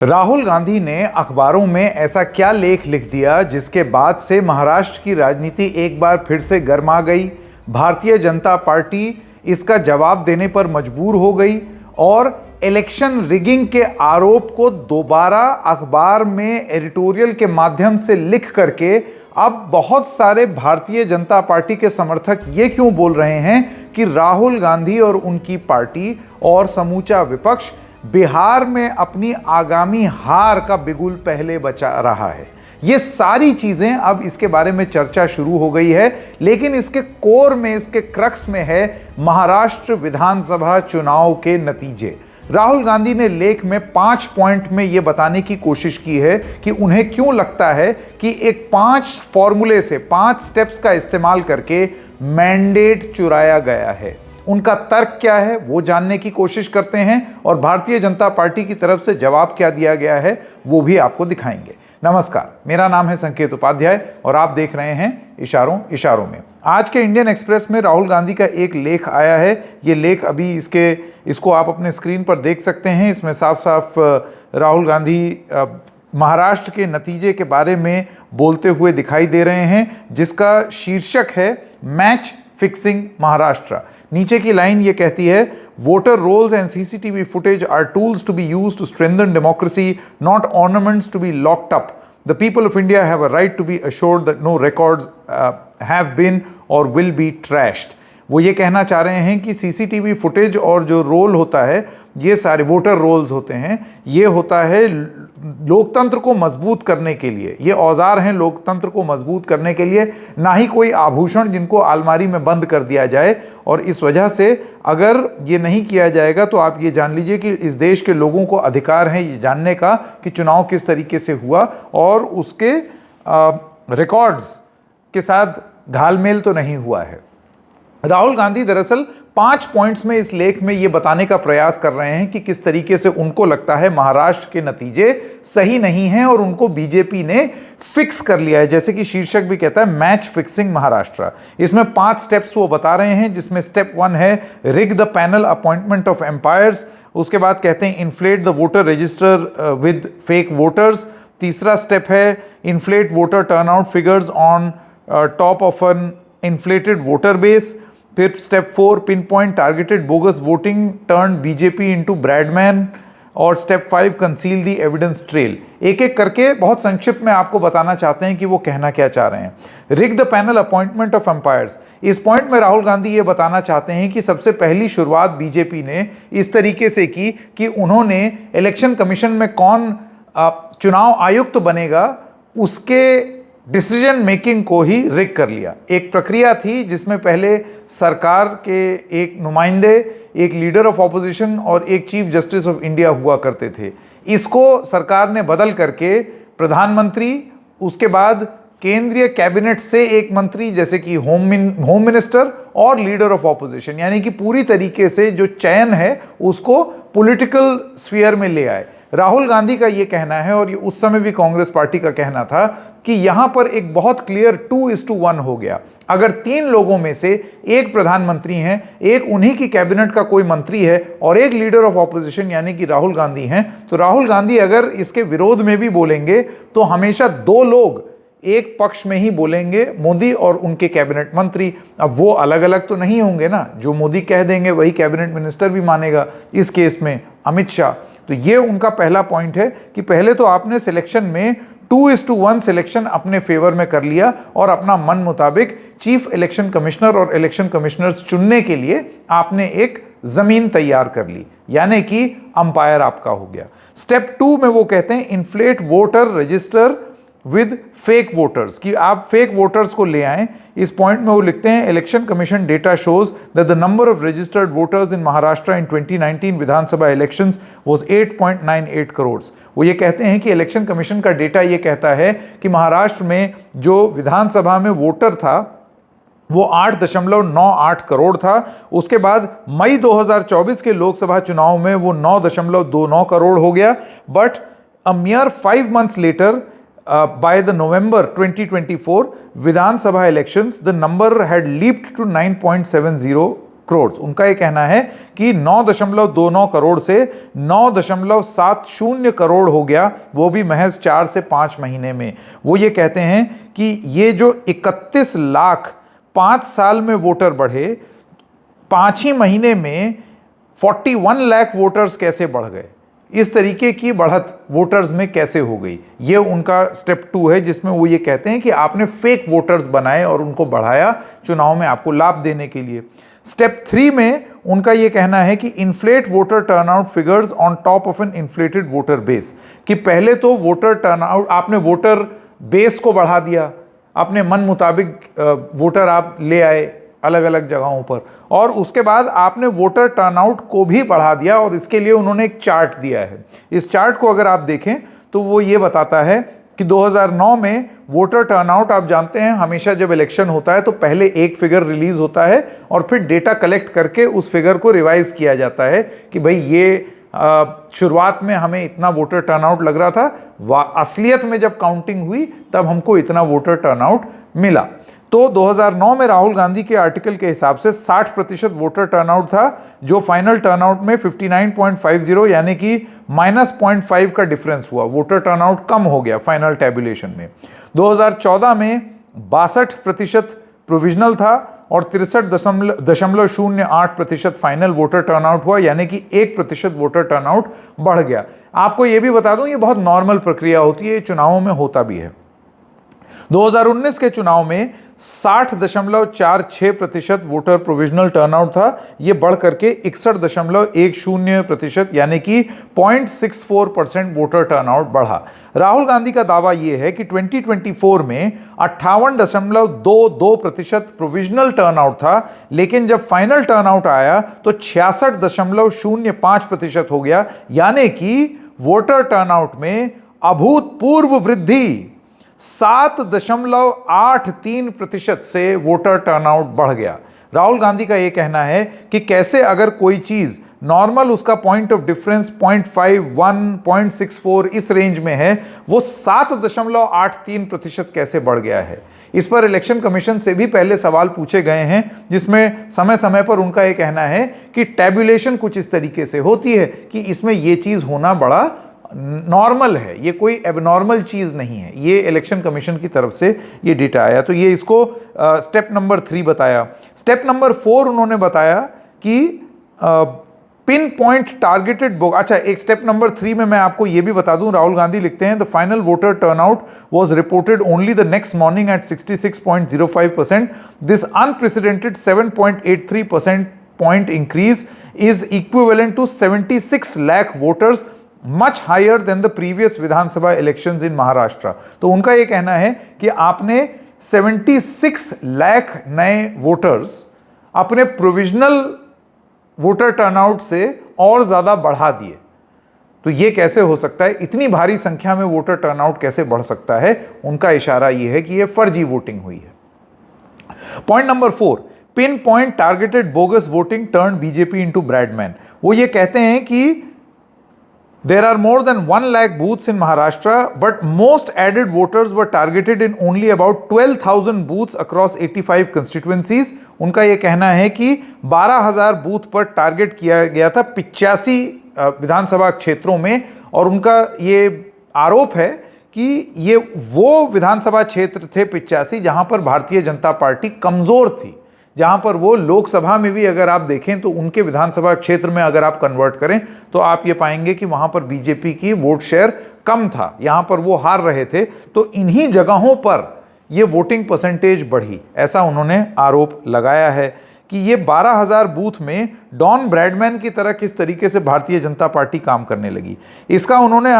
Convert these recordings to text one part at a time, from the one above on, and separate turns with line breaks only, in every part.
राहुल गांधी ने अखबारों में ऐसा क्या लेख लिख दिया जिसके बाद से महाराष्ट्र की राजनीति एक बार फिर से गर्मा गई। भारतीय जनता पार्टी इसका जवाब देने पर मजबूर हो गई और इलेक्शन रिगिंग के आरोप को दोबारा अखबार में एडिटोरियल के माध्यम से लिख करके अब बहुत सारे भारतीय जनता पार्टी के समर्थक ये क्यों बोल रहे हैं कि राहुल गांधी और उनकी पार्टी और समूचा विपक्ष बिहार में अपनी आगामी हार का बिगुल पहले बचा रहा है। ये सारी चीजें अब इसके बारे में चर्चा शुरू हो गई है, लेकिन इसके कोर में, इसके क्रक्स में है महाराष्ट्र विधानसभा चुनाव के नतीजे। राहुल गांधी ने लेख में 5 पॉइंट में यह बताने की कोशिश की है कि उन्हें क्यों लगता है कि एक 5 फॉर्मूले से 5 स्टेप्स का इस्तेमाल करके मैंडेट चुराया गया है। उनका तर्क क्या है वो जानने की कोशिश करते हैं और भारतीय जनता पार्टी की तरफ से जवाब क्या दिया गया है वो भी आपको दिखाएंगे। नमस्कार, मेरा नाम है संकेत उपाध्याय और आप देख रहे हैं इशारों इशारों में। आज के इंडियन एक्सप्रेस में राहुल गांधी का एक लेख आया है। ये लेख अभी इसको आप अपने स्क्रीन पर देख सकते हैं। इसमें साफ साफ राहुल गांधी महाराष्ट्र के नतीजे के बारे में बोलते हुए दिखाई दे रहे हैं, जिसका शीर्षक है मैच फिक्सिंग महाराष्ट्र। नीचे की लाइन ये कहती है, voter rolls and CCTV footage are tools to be used to strengthen democracy, not ornaments to be locked up. The people of India have a right to be assured that no records have been or will be trashed. वो ये कहना चाह रहे हैं कि CCTV footage और जो role होता है, ये सारे वोटर रोल्स होते हैं, ये होता है लोकतंत्र को मजबूत करने के लिए। ये औजार हैं लोकतंत्र को मजबूत करने के लिए, ना ही कोई आभूषण जिनको अलमारी में बंद कर दिया जाए। और इस वजह से अगर ये नहीं किया जाएगा तो आप ये जान लीजिए कि इस देश के लोगों को अधिकार है ये जानने का कि चुनाव किस तरीके से हुआ और उसके रिकॉर्ड्स के साथ घालमेल तो नहीं हुआ है। राहुल गांधी दरअसल 5 पॉइंट्स में इस लेख में ये बताने का प्रयास कर रहे हैं कि किस तरीके से उनको लगता है महाराष्ट्र के नतीजे सही नहीं हैं और उनको बीजेपी ने फिक्स कर लिया है। जैसे कि शीर्षक भी कहता है, मैच फिक्सिंग महाराष्ट्र। इसमें 5 स्टेप्स वो बता रहे हैं, जिसमें स्टेप 1 है rig the panel appointment of umpires. उसके बाद कहते हैं inflate the voter register with fake voters. तीसरा स्टेप है inflate voter turnout figures on top of an inflated voter base. फिर step 4 pinpoint targeted bogus voting turn BJP into Bradman. और step 5 conceal the evidence trail. एक एक करके बहुत संक्षिप्त में आपको बताना चाहते हैं कि वो कहना क्या चाह रहे हैं। Rig the panel appointment of umpires, इस पॉइंट में राहुल गांधी ये बताना चाहते हैं कि सबसे पहली शुरुआत बीजेपी ने इस तरीके से की कि उन्होंने इलेक्शन कमीशन में कौन चुनाव आयुक्त बनेगा उसके डिसीजन मेकिंग को ही रिग कर लिया। एक प्रक्रिया थी जिसमें पहले सरकार के एक नुमाइंदे, एक लीडर ऑफ ऑपोजिशन और एक चीफ जस्टिस ऑफ इंडिया हुआ करते थे। इसको सरकार ने बदल करके प्रधानमंत्री, उसके बाद केंद्रीय कैबिनेट से एक मंत्री जैसे कि होम मिनिस्टर और लीडर ऑफ ऑपोजिशन, यानी कि पूरी तरीके से जो चयन है उसको पॉलिटिकल स्फीयर में ले आए। राहुल गांधी का ये कहना है और ये उस समय भी कांग्रेस पार्टी का कहना था कि यहां पर एक बहुत क्लियर 2:1 हो गया। अगर 3 लोगों में से एक प्रधानमंत्री हैं, एक उन्हीं की कैबिनेट का कोई मंत्री है और एक लीडर ऑफ ऑपोजिशन यानी कि राहुल गांधी हैं, तो राहुल गांधी अगर इसके विरोध में भी बोलेंगे तो हमेशा 2 लोग एक पक्ष में ही बोलेंगे, मोदी और उनके कैबिनेट मंत्री। अब वो अलग अलग तो नहीं होंगे ना, जो मोदी कह देंगे वही कैबिनेट मिनिस्टर भी मानेगा, इस केस में अमित शाह। तो ये उनका पहला पॉइंट है कि पहले तो आपने सिलेक्शन में 2:1 सिलेक्शन अपने फेवर में कर लिया और अपना मन मुताबिक चीफ इलेक्शन कमिश्नर और इलेक्शन कमिश्नर्स चुनने के लिए आपने एक जमीन तैयार कर ली, यानी कि अंपायर आपका हो गया। स्टेप 2 में वो कहते हैं inflate voter register with fake voters, कि आप फेक वोटर्स को ले आएं। इस पॉइंट में वो लिखते हैं election commission data shows that the number of registered voters in Maharashtra in 2019 Vidhan Sabha elections was 8.98 crore. वो ये कहते हैं कि इलेक्शन कमीशन का डेटा ये कहता है कि महाराष्ट्र में जो विधानसभा में वोटर था वो 8.98 करोड़ था। उसके बाद मई 2024 के लोकसभा चुनाव में वो 9.29 करोड़ हो गया। But a mere 5 months later by the November 2024 Vidhan Sabha elections, the number had leaped to 9.70 crores। उनका ये कहना है कि 9.29 करोड़ से 9.70 करोड़ हो गया, वो भी महज 4 से 5 महीने में। वो ये कहते हैं कि ये जो 31 लाख 5 साल में वोटर बढ़े, 5 ही महीने में 41 लाख वोटर्स कैसे बढ़ गए, इस तरीके की बढ़त वोटर्स में कैसे हो गई। ये उनका स्टेप 2 है, जिसमें वो ये कहते हैं कि आपने फेक वोटर्स बनाए और उनको बढ़ाया चुनाव में आपको लाभ देने के लिए। स्टेप 3 में उनका ये कहना है कि inflate voter turnout figures on top of an inflated voter base, कि पहले तो वोटर टर्नआउट, आपने वोटर बेस को बढ़ा दिया, अपने मन मुताबिक वोटर आप ले आए अलग अलग जगहों पर, और उसके बाद आपने वोटर टर्नआउट को भी बढ़ा दिया, और इसके लिए उन्होंने एक चार्ट दिया है। इस चार्ट को अगर आप देखें तो वो ये बताता है कि 2009 में वोटर टर्नआउट, आप जानते हैं हमेशा जब इलेक्शन होता है तो पहले एक फिगर रिलीज होता है और फिर डेटा कलेक्ट करके उस फिगर को रिवाइज किया जाता है कि भाई ये शुरुआत में हमें इतना वोटर टर्नआउट लग रहा था, असलियत में जब काउंटिंग हुई तब हमको इतना वोटर टर्नआउट मिला। तो 2009 में राहुल गांधी के आर्टिकल के हिसाब से 60% वोटर टर्नआउट था, जो फाइनल टर्नआउट में 59.50 यानी कि -0.5 का डिफरेंस हुआ, वोटर टर्नआउट कम हो गया फाइनल टैबुलेशन में। 2014 में 62% प्रोविजनल था और 63.08% फाइनल वोटर टर्नआउट हुआ, यानी कि 1% वोटर टर्नआउट बढ़ गया। आपको यह भी बता दूं, ये बहुत नॉर्मल प्रक्रिया होती है, चुनावों में होता भी है। 2019 के चुनाव में 60.46% वोटर प्रोविजनल टर्नआउट था, यह बढ़ करके 61.10% यानी कि 0.64% वोटर टर्नआउट बढ़ा। राहुल गांधी का दावा यह है कि 2024 में 58.22% प्रोविजनल टर्नआउट था, लेकिन जब फाइनल टर्नआउट आया तो 66.05% हो गया, यानी कि वोटर टर्नआउट में अभूतपूर्व वृद्धि 7.83% से वोटर टर्नआउट बढ़ गया। राहुल गांधी का यह कहना है कि कैसे अगर कोई चीज नॉर्मल उसका पॉइंट ऑफ डिफरेंस 0.51, 0.64 इस रेंज में है, वो 7.83% कैसे बढ़ गया है। इस पर इलेक्शन कमीशन से भी पहले सवाल पूछे गए हैं, जिसमें समय समय पर उनका यह कहना है कि टैब्यूलेशन कुछ इस तरीके से होती है कि इसमें यह चीज होना बड़ा नॉर्मल है, ये कोई एबनॉर्मल चीज नहीं है। ये इलेक्शन कमीशन की तरफ से ये डेटा आया, तो ये इसको स्टेप नंबर 3 बताया। स्टेप नंबर 4 उन्होंने बताया कि पिन पॉइंट टारगेटेड बोग। अच्छा, एक स्टेप नंबर 3 में मैं आपको ये भी बता दूं, राहुल गांधी लिखते हैं the final voter turnout was reported only the next morning at 66.05%. This unprecedented 7.83% point increase is equivalent to 76 lakh voters, much higher than the previous Vidhan Sabha elections in Maharashtra. तो उनका यह कहना है कि आपने 76 लाख नए वोटर्स अपने प्रोविजनल वोटर टर्नआउट से और ज्यादा बढ़ा दिए। तो यह कैसे हो सकता है, इतनी भारी संख्या में वोटर टर्नआउट कैसे बढ़ सकता है? उनका इशारा यह है कि यह फर्जी वोटिंग हुई है। Point number 4, pinpoint targeted bogus voting turn BJP into Bradman. वो ये कहते हैं कि there are more than 1 lakh booths in Maharashtra, but most added voters were targeted in only about 12,000 booths across 85 constituencies. उनका यह कहना है कि 12,000 बूथ पर टारगेट किया गया था 85 विधानसभा क्षेत्रों में, और उनका ये आरोप है कि ये वो विधानसभा क्षेत्र थे 85 जहां पर भारतीय जनता पार्टी कमजोर थी, जहां पर वो लोकसभा में भी अगर आप देखें तो उनके विधानसभा क्षेत्र में अगर आप कन्वर्ट करें तो आप ये पाएंगे कि वहां पर बीजेपी की वोट शेयर कम था, यहां पर वो हार रहे थे। तो इन्हीं जगहों पर ये वोटिंग परसेंटेज बढ़ी, ऐसा उन्होंने आरोप लगाया है कि ये 12,000 बूथ में डॉन ब्रैडमैन की तरह किस तरीके से भारतीय जनता पार्टी काम करने लगी। इसका उन्होंने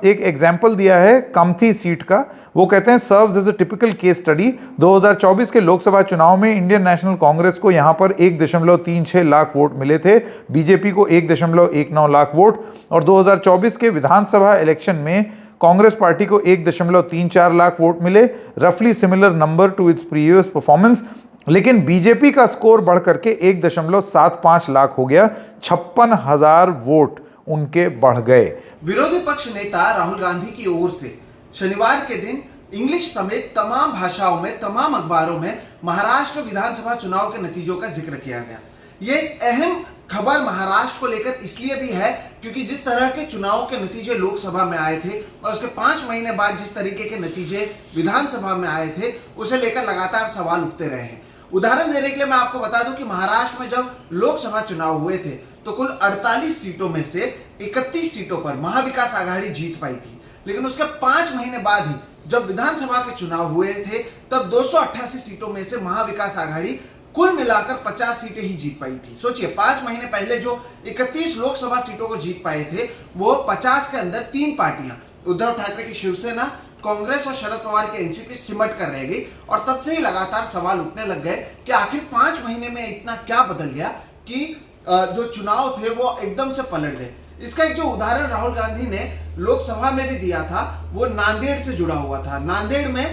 एक एग्जाम्पल दिया है कमथी सीट का। वो कहते हैं serves as a typical case study. 2024 के लोकसभा चुनाव में इंडियन नेशनल कांग्रेस को यहां पर 1.36 लाख वोट मिले थे, बीजेपी को 1.19 लाख वोट, और 2024 के विधानसभा इलेक्शन में कांग्रेस पार्टी को 1.34 लाख वोट मिले, रफली similar number two its previous performance. लेकिन बीजेपी का स्कोर बढ़ करके 1.75 लाख हो गया, 56,000 वोट उनके बढ़ गए।
विरोधी पक्ष नेता राहुल गांधी की ओर से शनिवार के दिन इंग्लिश समेत तमाम भाषाओं में तमाम अखबारों में महाराष्ट्र विधानसभा चुनाव के नतीजों का जिक्र किया गया। ये एक अहम खबर महाराष्ट्र को लेकर इसलिए भी है क्योंकि जिस तरह के चुनाव के नतीजे लोकसभा में आए थे और उसके 5 महीने बाद जिस तरीके के नतीजे विधानसभा में आए थे, उसे लेकर लगातार सवाल उठते रहे हैं। उदाहरण देने के लिए मैं आपको बता दूं कि महाराष्ट्र में जब लोकसभा चुनाव हुए थे तो कुल 48 सीटों में से 31 सीटों पर महाविकास आघाड़ी जीत पाई थी, लेकिन उसके 5 महीने बाद ही जब विधानसभा के चुनाव हुए थे तब 288 सीटों में से महाविकास आघाड़ी कुल मिलाकर 50 सीटें ही जीत पाई थी। सोचिए, 5 महीने पहले जो 31 लोकसभा सीटों को जीत पाए थे वो 50 के अंदर 3 पार्टियां, उद्धव ठाकरे की शिवसेना, कांग्रेस और शरद पवार की एनसीपी सिमट कर रह गई। और तब से ही लगातार सवाल उठने लग गए कि आखिर 5 महीने में इतना क्या बदल गया कि जो चुनाव थे वो एकदम से पलट गए। इसका एक जो उदाहरण राहुल गांधी ने लोकसभा में भी दिया था वो नांदेड़ से जुड़ा हुआ था। नांदेड़ में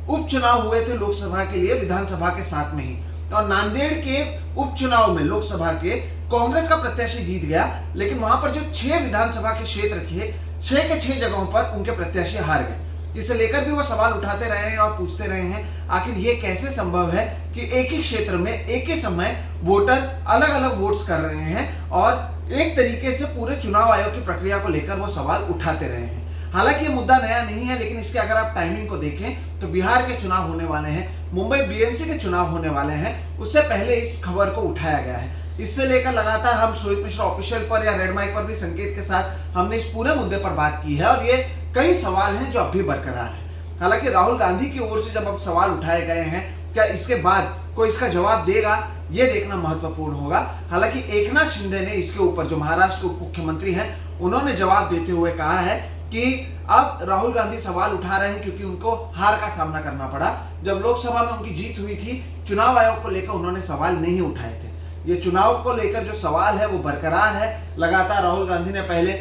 उपचुनाव हुए थे लोकसभा के लिए विधानसभा के साथ में ही, और नांदेड़ के उपचुनाव में लोकसभा के कांग्रेस का प्रत्याशी जीत गया, लेकिन वहां पर जो 6 विधानसभा के क्षेत्र थे 6 के 6 जगहों पर उनके प्रत्याशी हार गए। इसे लेकर भी वो सवाल उठाते रहे हैं और पूछते रहे हैं आखिर ये कैसे संभव है कि एक ही क्षेत्र में एक ही समय वोटर अलग अलग वोट्स कर रहे हैं, और एक तरीके से पूरे चुनाव आयोग की प्रक्रिया को लेकर वो सवाल उठाते रहे हैं। हालांकि ये मुद्दा नया नहीं है, लेकिन इसके अगर आप टाइमिंग को देखें तो बिहार के चुनाव होने वाले हैं, मुंबई बीएमसी के चुनाव होने वाले हैं, उससे पहले इस खबर को उठाया गया है। इससे लेकर लगातार हम सोहित मिश्रा ऑफिशियल पर या रेड माइक पर भी संकेत के साथ हमने इस पूरे मुद्दे पर बात की है, और ये कई सवाल हैं जो अब भी बरकरार है। हालांकि राहुल गांधी की ओर से जब अब सवाल उठाए गए हैं, क्या इसके बाद कोई इसका जवाब देगा, ये देखना महत्वपूर्ण होगा। हालांकि एकनाथ शिंदे ने इसके ऊपर, जो महाराष्ट्र के उप मुख्यमंत्री हैं, उन्होंने जवाब देते हुए कहा है कि अब राहुल गांधी सवाल उठा रहे हैं क्योंकि उनको हार का सामना करना पड़ा। जब लोकसभा में उनकी जीत हुई थी, चुनाव आयोग को लेकर उन्होंने सवाल नहीं उठाए थे। ये चुनाव को लेकर जो सवाल है वो बरकरार है। लगातार राहुल गांधी ने पहले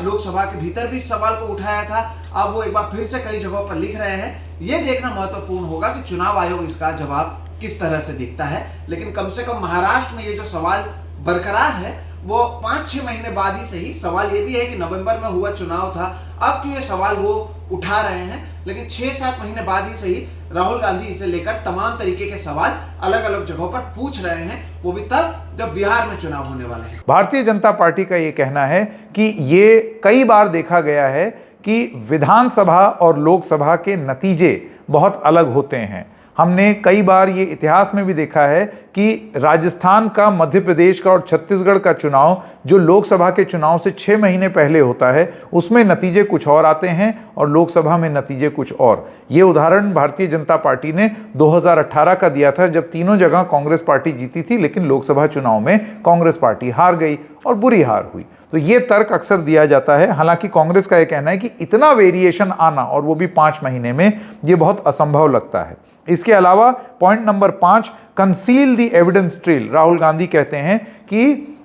लोकसभा के भीतर भी इस सवाल को उठाया था, अब वो एक बार फिर से कई जगहों पर लिख रहे हैं। ये देखना महत्वपूर्ण होगा कि चुनाव आयोग इसका जवाब किस तरह से दिखता है। लेकिन कम से कम महाराष्ट्र में ये जो सवाल बरकरार है वो 5-6 महीने बाद ही सही। सवाल ये भी है कि नवंबर में हुआ चुनाव था, अब क्यों ये सवाल वो उठा रहे हैं, लेकिन 6-7 महीने बाद ही सही राहुल गांधी इसे लेकर तमाम तरीके के सवाल अलग अलग जगहों पर पूछ रहे हैं, वो भी तब जब बिहार में चुनाव होने वाले हैं।
भारतीय जनता पार्टी का ये कहना है कि ये कई बार देखा गया है कि विधानसभा और लोकसभा के नतीजे बहुत अलग होते हैं। हमने कई बार ये इतिहास में भी देखा है कि राजस्थान का, मध्य प्रदेश का और छत्तीसगढ़ का चुनाव जो लोकसभा के चुनाव से 6 महीने पहले होता है, उसमें नतीजे कुछ और आते हैं और लोकसभा में नतीजे कुछ और। ये उदाहरण भारतीय जनता पार्टी ने 2018 का दिया था, जब तीनों जगह कांग्रेस पार्टी जीती थी, लेकिन लोकसभा चुनाव में कांग्रेस पार्टी हार गई और बुरी हार हुई। तो ये तर्क अक्सर दिया जाता है। हालांकि कांग्रेस का यह कहना है कि इतना वेरिएशन आना, और वो भी 5 महीने में, ये बहुत असंभव लगता है। इसके अलावा point number 5, conceal the evidence trail. Rahul Gandhi कहते हैं कि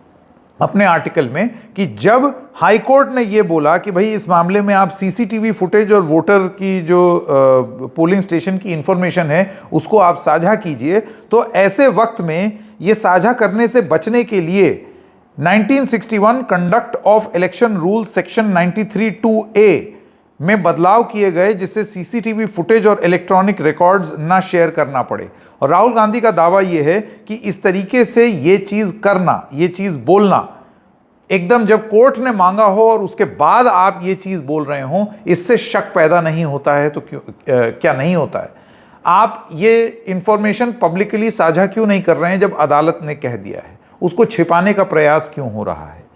अपने आर्टिकल में कि जब हाई कोर्ट ने ये बोला कि भाई इस मामले में आप सीसीटीवी फुटेज और वोटर की जो पोलिंग स्टेशन की इंफॉर्मेशन है उसको आप साझा कीजिए, तो ऐसे वक्त में ये साझा करने से बचने के लिए 1961 conduct of election rule section 93(2)(a) में बदलाव किए गए, जिससे सीसीटीवी फुटेज और इलेक्ट्रॉनिक रिकॉर्ड्स ना शेयर करना पड़े। और राहुल गांधी का दावा यह है कि इस तरीके से ये चीज करना, ये चीज बोलना, एकदम जब कोर्ट ने मांगा हो और उसके बाद आप ये चीज बोल रहे हो, इससे शक पैदा नहीं होता है। तो क्यों क्या नहीं होता है? आप ये इंफॉर्मेशन पब्लिकली साझा क्यों नहीं कर रहे हैं जब अदालत ने कह दिया है? उसको छिपाने का प्रयास क्यों हो रहा है?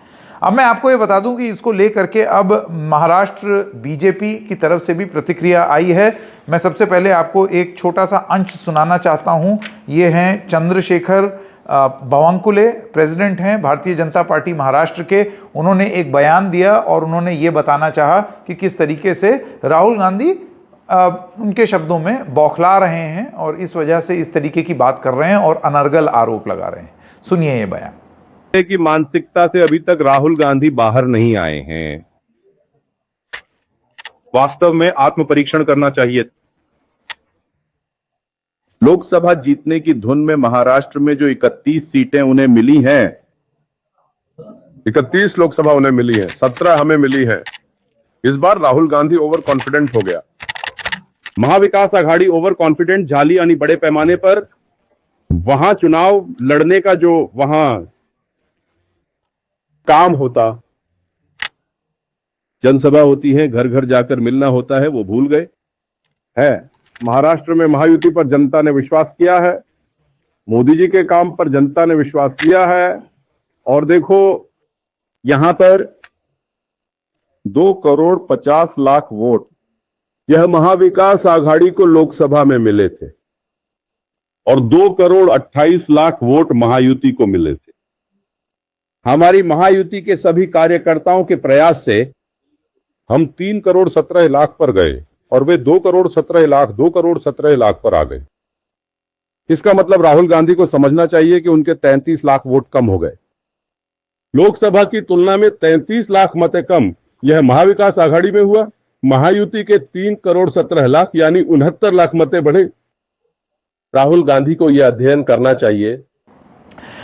अब मैं आपको ये बता दूं कि इसको लेकर के अब महाराष्ट्र बीजेपी की तरफ से भी प्रतिक्रिया आई है। मैं सबसे पहले आपको एक छोटा सा अंश सुनाना चाहता हूं। ये हैं चंद्रशेखर बावनकुले, प्रेसिडेंट हैं भारतीय जनता पार्टी महाराष्ट्र के। उन्होंने एक बयान दिया और उन्होंने ये बताना चाहा कि किस तरीके से राहुल गांधी उनके शब्दों में बौखला रहे हैं और इस वजह से इस तरीके की बात कर रहे हैं और अनर्गल आरोप लगा रहे हैं। सुनिए ये बयान।
की मानसिकता से अभी तक राहुल गांधी बाहर नहीं आए हैं। वास्तव में आत्म परीक्षण करना चाहिए। लोकसभा जीतने की धुन में महाराष्ट्र में जो 31 सीटें उन्हें मिली हैं,
31 लोकसभा उन्हें मिली है, 17 हमें मिली है। इस बार राहुल गांधी ओवर कॉन्फिडेंट हो गया।
महाविकास आघाड़ी ओवर कॉन्फिडेंट, झाली यानी बड़े पैमाने पर वहां चुनाव लड़ने का जो वहां काम होता, जनसभा होती है, घर घर जाकर मिलना होता है, वो भूल गए है। महाराष्ट्र में महायुति पर जनता ने विश्वास किया है, मोदी जी के काम पर जनता ने विश्वास किया है। और देखो यहां पर 2,50,00,000 वोट यह महाविकास आघाड़ी को लोकसभा में मिले थे और 2,28,00,000 वोट महायुति को मिले थे। हमारी महायुति के सभी कार्यकर्ताओं के प्रयास से हम 3,17,00,000 पर गए और वे 2,17,00,000 पर आ गए। इसका मतलब राहुल गांधी को समझना चाहिए कि उनके 33 लाख वोट कम हो गए। लोकसभा की तुलना में 33 लाख मत कम यह महाविकास आघाड़ी में हुआ। महायुति के 3,17,00,000 यानी 69 लाख मत बढ़े। राहुल गांधी को यह अध्ययन करना चाहिए।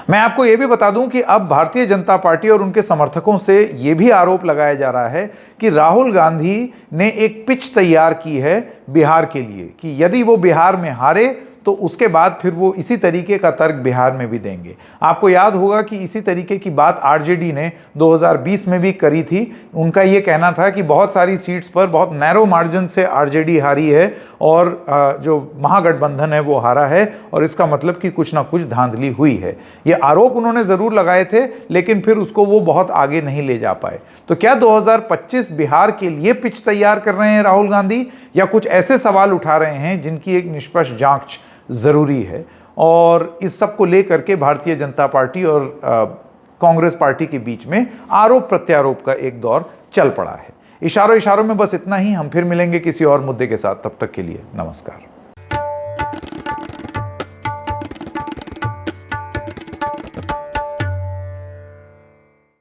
मैं आपको यह भी बता दूं कि अब भारतीय जनता पार्टी और उनके समर्थकों से यह भी आरोप लगाया जा रहा है कि राहुल गांधी ने एक पिच तैयार की है बिहार के लिए कि यदि वो बिहार में हारे तो उसके बाद फिर वो इसी तरीके का तर्क बिहार में भी देंगे। आपको याद होगा कि इसी तरीके की बात आरजेडी ने 2020 में भी करी थी। उनका ये कहना था कि बहुत सारी सीट्स पर बहुत नैरो मार्जिन से आरजेडी हारी है और जो महागठबंधन है वो हारा है और इसका मतलब कि कुछ ना कुछ धांधली हुई है। ये आरोप उन्होंने ज़रूर लगाए थे, लेकिन फिर उसको वो बहुत आगे नहीं ले जा पाए। तो क्या 2025 बिहार के लिए पिच तैयार कर रहे हैं राहुल गांधी, या कुछ ऐसे सवाल उठा रहे हैं जिनकी एक निष्पक्ष जांच ज़रूरी है? और इस सब को लेकर के भारतीय जनता पार्टी और कांग्रेस पार्टी के बीच में आरोप प्रत्यारोप का एक दौर चल पड़ा है। इशारों में बस इतना ही। हम फिर मिलेंगे किसी और मुद्दे के साथ। तब तक के लिए नमस्कार।